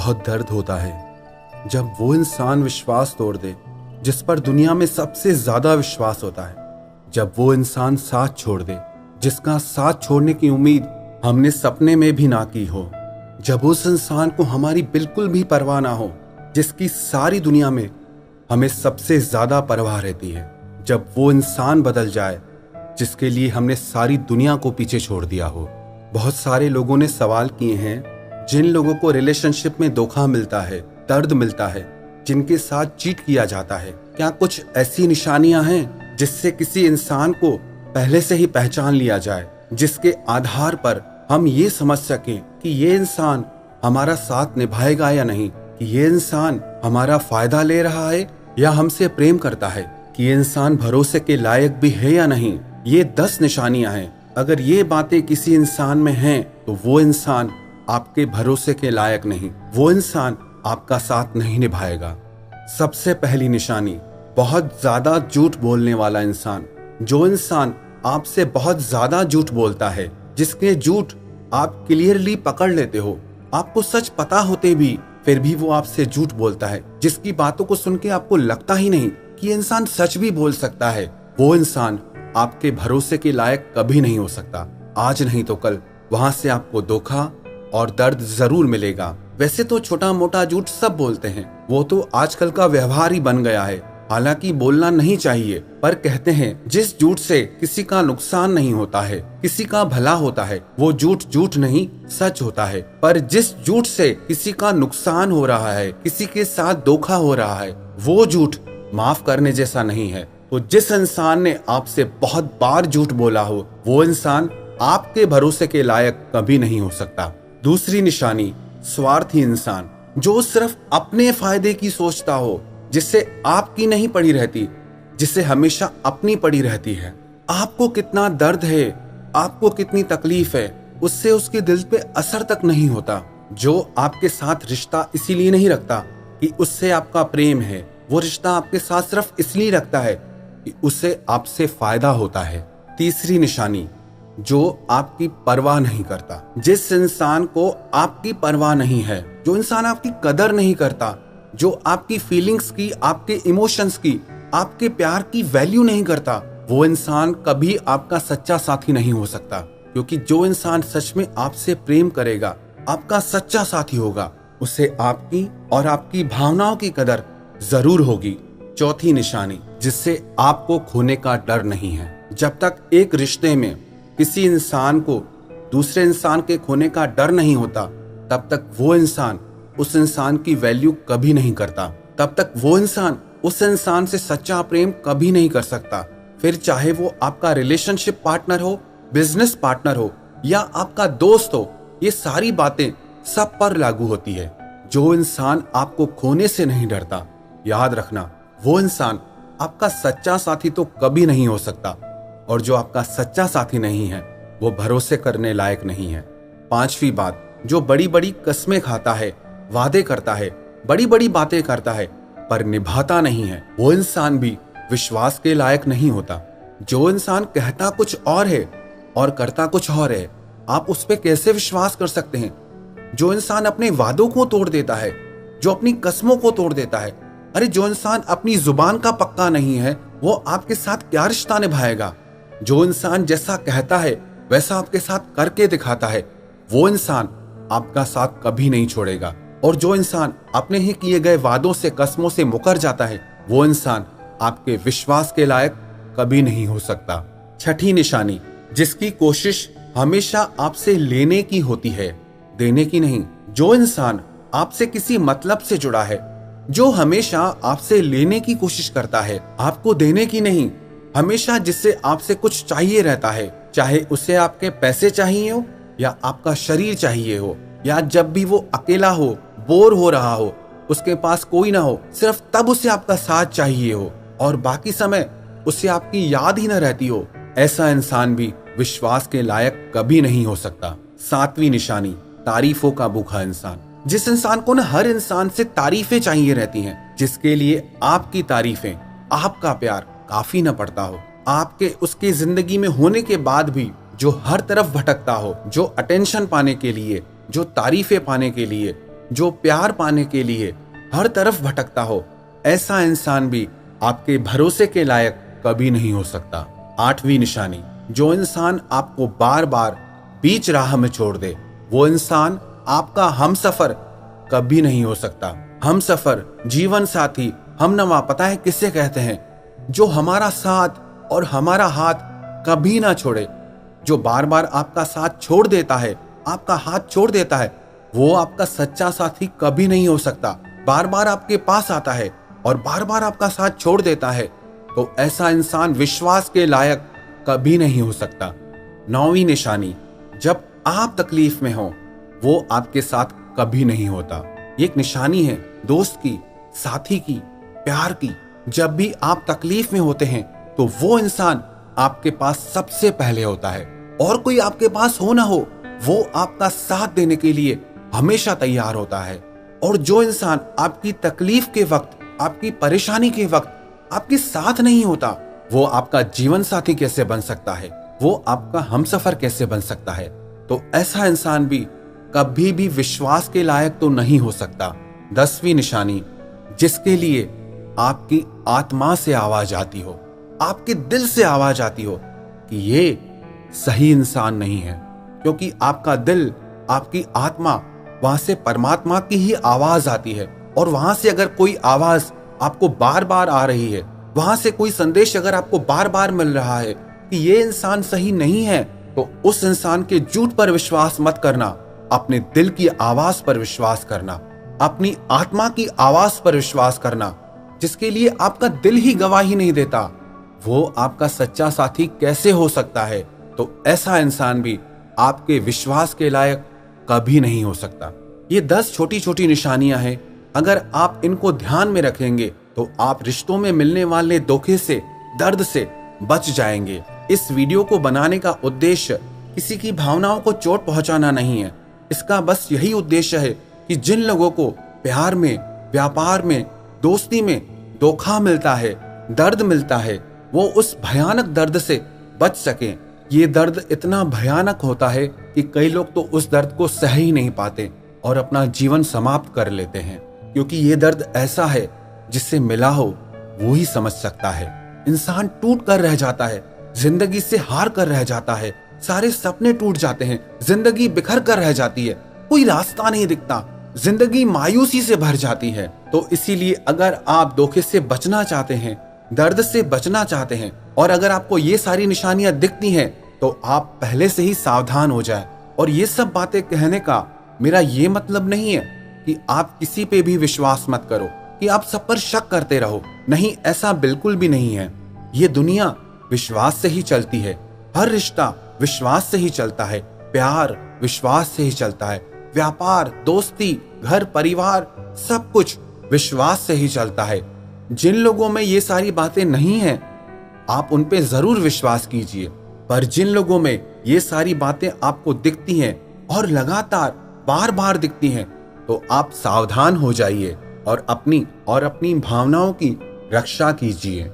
बहुत दर्द होता है जब वो इंसान विश्वास तोड़ दे जिस पर दुनिया में सबसे ज्यादा विश्वास होता है, जब वो इंसान साथ छोड़ दे जिसका साथ छोड़ने की उम्मीद हमने सपने में भी ना की हो, जब उस इंसान को हमारी बिल्कुल भी परवाह ना हो जिसकी सारी दुनिया में हमें सबसे ज्यादा परवाह रहती है, जब वो इंसान बदल जाए जिसके लिए हमने सारी दुनिया को पीछे छोड़ दिया हो। बहुत सारे लोगों ने सवाल किए हैं, जिन लोगों को रिलेशनशिप में धोखा मिलता है, दर्द मिलता है, जिनके साथ चीट किया जाता है, क्या कुछ ऐसी निशानियां हैं जिससे किसी इंसान को पहले से ही पहचान लिया जाए, जिसके आधार पर हम ये समझ सकें कि ये इंसान हमारा साथ निभाएगा या नहीं, कि ये इंसान हमारा फायदा ले रहा है या हमसे प्रेम करता है, कि ये इंसान भरोसे के लायक भी है या नहीं। ये 10 निशानियां हैं। अगर ये बातें किसी इंसान में हैं तो वो इंसान आपके भरोसे के लायक नहीं, वो इंसान आपका साथ नहीं निभाएगा। सबसे पहली निशानी, बहुत ज्यादा झूठ बोलने वाला इंसान। जो इंसान आपसे बहुत ज्यादा झूठ बोलता है, जिसके झूठ आप क्लियरली पकड़ लेते हो, आपको सच पता होते भी फिर भी वो आपसे झूठ बोलता है, जिसकी बातों को सुन के आपको लगता ही नहीं कि ये इंसान सच भी बोल सकता है, वो इंसान आपके भरोसे के लायक कभी नहीं हो सकता। आज नहीं तो कल वहां से आपको धोखा और दर्द जरूर मिलेगा। वैसे तो छोटा मोटा झूठ सब बोलते हैं, वो तो आजकल का व्यवहार ही बन गया है। हालांकि बोलना नहीं चाहिए, पर कहते हैं जिस झूठ से किसी का नुकसान नहीं होता है, किसी का भला होता है, वो झूठ झूठ नहीं सच होता है। पर जिस झूठ से किसी का नुकसान हो रहा है, किसी के साथ धोखा हो रहा है, वो झूठ माफ करने जैसा नहीं है। तो जिस इंसान ने आपसे बहुत बार झूठ बोला हो, वो इंसान आपके भरोसे के लायक कभी नहीं हो सकता। दूसरी निशानी, स्वार्थी इंसान, जो सिर्फ अपने फायदे की सोचता हो, जिससे आपकी नहीं पड़ी रहती, जिससे हमेशा अपनी पड़ी रहती है। आपको कितना दर्द है, आपको कितनी तकलीफ है, उससे उसके दिल पे असर तक नहीं होता। जो आपके साथ रिश्ता इसीलिए नहीं रखता कि उससे आपका प्रेम है, वो रिश्ता आपके साथ सिर्फ इसलिए रखता है कि उससे आपसे फायदा होता है। तीसरी निशानी, जो आपकी परवाह नहीं करता। जिस इंसान को आपकी परवाह नहीं है, जो इंसान आपकी कदर नहीं करता, जो आपकी फीलिंग्स की, आपके इमोशंस की, आपके प्यार की वैल्यू नहीं करता, वो इंसान कभी आपका सच्चा साथी नहीं हो सकता। क्योंकि जो इंसान सच में आपसे प्रेम करेगा, आपका सच्चा साथी होगा, उसे आपकी और आपकी भावनाओं की कदर जरूर होगी। चौथी निशानी, जिससे आपको खोने का डर नहीं है। जब तक एक रिश्ते में किसी इंसान को दूसरे इंसान के खोने का डर नहीं होता, तब तक वो इंसान उस इंसान की वैल्यू कभी नहीं करता, तब तक वो इंसान उस इंसान से सच्चा प्रेम कभी नहीं कर सकता। फिर चाहे वो आपका रिलेशनशिप पार्टनर हो, बिजनेस पार्टनर हो या आपका दोस्त हो, ये सारी बातें सब पर लागू होती है। जो इंसान आपको खोने से नहीं डरता, याद रखना वो इंसान आपका सच्चा साथी तो कभी नहीं हो सकता, और जो आपका सच्चा साथी नहीं है वो भरोसे करने लायक नहीं है। पांचवी बात, जो बड़ी बड़ी कस्में खाता है, वादे करता है, बड़ी बड़ी बातें करता है, पर निभाता नहीं है, वो इंसान भी विश्वास के लायक नहीं होता। जो इंसान कहता कुछ और है और करता कुछ और है, आप उस पर कैसे विश्वास कर सकते हैं? जो इंसान अपने वादों को तोड़ देता है, जो अपनी कस्मों को तोड़ देता है, अरे जो इंसान अपनी जुबान का पक्का नहीं है, वो आपके साथ क्या रिश्ता निभाएगा? जो इंसान जैसा कहता है वैसा आपके साथ करके दिखाता है, वो इंसान आपका साथ कभी नहीं छोड़ेगा। और जो इंसान अपने ही किए गए वादों से, कस्मों से मुकर जाता है, वो इंसान आपके विश्वास के लायक कभी नहीं हो सकता। छठी निशानी, जिसकी कोशिश हमेशा आपसे लेने की होती है, देने की नहीं। जो इंसान आपसे किसी मतलब से जुड़ा है, जो हमेशा आपसे लेने की कोशिश करता है, आपको देने की नहीं, हमेशा जिससे आपसे कुछ चाहिए रहता है, चाहे उसे आपके पैसे चाहिए हो या आपका शरीर चाहिए हो, या जब भी वो अकेला हो, बोर हो रहा हो, उसके पास कोई ना हो, सिर्फ तब उसे आपका साथ चाहिए हो और बाकी समय उसे आपकी याद ही न रहती हो, ऐसा इंसान भी विश्वास के लायक कभी नहीं हो सकता। सातवीं निशानी, तारीफों का भूखा इंसान। जिस इंसान को ना हर इंसान से तारीफें चाहिए रहती हैं, जिसके लिए आपकी तारीफें, आपका प्यार काफी न पड़ता हो, आपके उसके जिंदगी में होने के बाद भी जो हर तरफ भटकता हो, जो अटेंशन पाने के लिए, जो तारीफें पाने के लिए, जो प्यार पाने के लिए हर तरफ भटकता हो, ऐसा इंसान भी आपके भरोसे के लायक कभी नहीं हो सकता। 8वीं निशानी, जो इंसान आपको बार बार बीच राह में छोड़ दे, वो इंसान आपका हमसफर कभी नहीं हो सकता। हमसफर, जीवन साथी, हमनवा पता है किससे कहते हैं? जो हमारा साथ और हमारा हाथ कभी ना छोड़े। जो बार बार आपका साथ छोड़ देता है, आपका हाथ छोड़ देता है, वो आपका सच्चा साथी कभी नहीं हो सकता। बार बार आपके पास आता है और बार बार आपका साथ छोड़ देता है, तो ऐसा इंसान विश्वास के लायक कभी नहीं हो सकता। 9वीं निशानी, जब आप तकलीफ में हो, वो आपके साथ कभी नहीं होता। ये एक निशानी है दोस्त की, साथी की, प्यार की। जब भी आप तकलीफ में होते हैं तो वो इंसान आपके पास सबसे पहले होता है, और कोई आपके पास हो ना हो, वो आपका साथ देने के लिए हमेशा तैयार होता है। और जो इंसान आपकी तकलीफ के वक्त, आपकी परेशानी के वक्त आपके साथ नहीं होता, वो आपका जीवन साथी कैसे बन सकता है? वो आपका हमसफर कैसे बन सकता है? तो ऐसा इंसान भी कभी भी विश्वास के लायक तो नहीं हो सकता। 10वीं निशानी, जिसके लिए आपकी आत्मा से आवाज आती हो, आपके दिल से आवाज आती हो कि ये सही इंसान नहीं है, क्योंकि आपका दिल, आपकी आत्मा, वहां से परमात्मा की ही आवाज आती है। और वहां से अगर कोई आवाज आपको बार बार आ रही है, वहां से कोई संदेश अगर आपको बार बार मिल रहा है कि ये इंसान सही नहीं है, तो उस इंसान के झूठ पर विश्वास मत करना, अपने दिल की आवाज पर विश्वास करना, अपनी आत्मा की आवाज पर विश्वास करना, जिसके लिए आपका दिल ही गवाही नहीं देता, वो आपका सच्चा साथी कैसे हो सकता है? तो ऐसा इंसान भी आपके विश्वास के लायक कभी नहीं हो सकता। ये 10 छोटी छोटी निशानियां हैं। अगर आप इनको ध्यान में रखेंगे तो आप रिश्तों में मिलने वाले धोखे से, दर्द से बच जाएंगे। इस वीडियो को बनाने का उद्देश्य किसी की भावनाओं को चोट पहुंचाना नहीं है। इसका बस यही उद्देश्य है कि जिन लोगों को प्यार में, व्यापार में, दोस्ती में धोखा मिलता है, दर्द मिलता है, वो उस भयानक दर्द से बच सकें। ये दर्द इतना भयानक होता है कि कई लोग तो उस दर्द को सह ही नहीं पाते और अपना जीवन समाप्त कर लेते हैं, क्योंकि ये दर्द ऐसा है जिससे मिला हो वो ही समझ सकता है। इंसान टूट कर रह जाता है, जिंदगी से हार कर रह जाता है, सारे सपने टूट जाते हैं, जिंदगी बिखर कर रह जाती है, कोई रास्ता नहीं दिखता, जिंदगी मायूसी से भर जाती है। तो इसीलिए अगर आप धोखे से बचना चाहते हैं, दर्द से बचना चाहते हैं, और अगर आपको ये सारी निशानियां दिखती हैं, तो आप पहले से ही सावधान हो जाएं। और ये सब बातें कहने का मेरा ये मतलब नहीं है कि आप किसी पे भी विश्वास मत करो, कि आप सब पर शक करते रहो। नहीं, ऐसा बिल्कुल भी नहीं है। ये दुनिया विश्वास से ही चलती है, हर रिश्ता विश्वास से ही चलता है, प्यार विश्वास से ही चलता है, व्यापार, दोस्ती, घर परिवार, सब कुछ विश्वास से ही चलता है। जिन लोगों में ये सारी बातें नहीं हैं, आप उन पे जरूर विश्वास कीजिए, पर जिन लोगों में ये सारी बातें आपको दिखती हैं और लगातार बार बार दिखती हैं, तो आप सावधान हो जाइए और अपनी भावनाओं की रक्षा कीजिए।